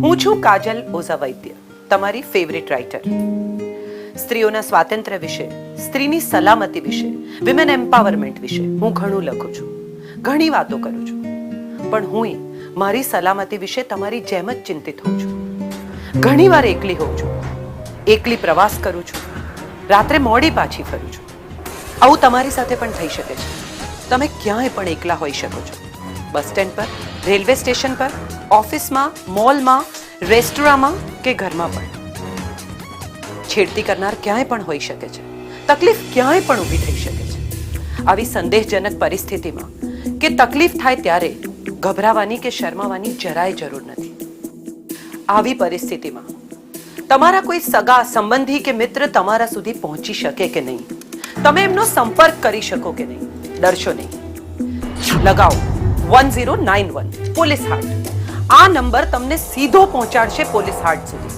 હું છું કાજલ ઓઝા વૈદ્ય, તમારી ફેવરિટ રાઇટર. સ્ત્રીઓના સ્વાતંત્ર્ય વિશે, સ્ત્રીની સલામતી વિશે, વિમેન એમ્પાવરમેન્ટ વિશે હું ઘણું લખું છું, ઘણી વાતો કરું છું. પણ હું મારી સલામતી વિશે તમારી જેમ જ ચિંતિત હોઉં છું. ઘણી વાર એકલી હોઉં છું, એકલી પ્રવાસ કરું છું, રાત્રે મોડી પાછી ફરું છું. આવું તમારી સાથે પણ થઈ શકે છે. તમે ક્યાંય પણ એકલા હોઈ શકો છો. બસ સ્ટેન્ડ પર, રેલવે સ્ટેશન પર, ઓફિસમાં, મોલમાં, રેસ્ટોરાંમાં કે ઘરમાં પણ. છેડતી કરનાર ક્યાંય પણ હોઈ શકે છે. તકલીફ ક્યાંય પણ ઊભી થઈ શકે છે. આવી સંદેહજનક પરિસ્થિતિમાં કે તકલીફ થાય ત્યારે ગભરાવાની કે શરમાવાની જરાય જરૂર નથી. આવી પરિસ્થિતિમાં તમારા કોઈ સગા, સંબંધી કે મિત્ર તમારા સુધી પહોંચી શકે કે નહીં, તમે એમનો સંપર્ક કરી શકો કે નહીં, ડરશો નહીં. લગાવો 1091 પોલીસ હાર્ટ. આ નંબર તમને સીધો પહોંચાડશે પોલીસ હાર્ટ સુધી.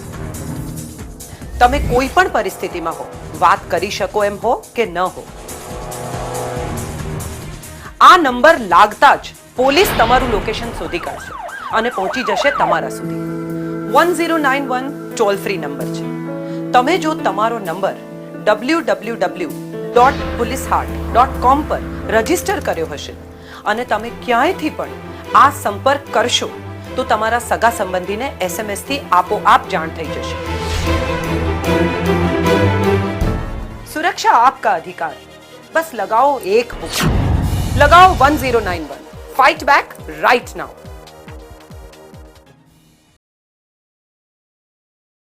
તમે કોઈ પણ પરિસ્થિતિમાં હો, વાત કરી શકો એમ હો કે ન હો, આ નંબર લાગતા જ પોલીસ તમારું લોકેશન શોધી કાઢશે અને પહોંચી જશે તમારા સુધી. 1091 ટોલ ફ્રી નંબર છે. તમે જો તમારો નંબર www.policeheart.com પર રજીસ્ટર કર્યો હશે અને તમે ક્યાંયથી પણ આ સંપર્ક કરશો તો તમારા સગા સંબંધીને SMS થી આપોઆપ જાણ થઈ જશે. સુરક્ષા આપકા અધિકાર. બસ લગાઓ એક બુક, લગાઓ 1091. ફાઇટ બેક રાઇટ નાઉ.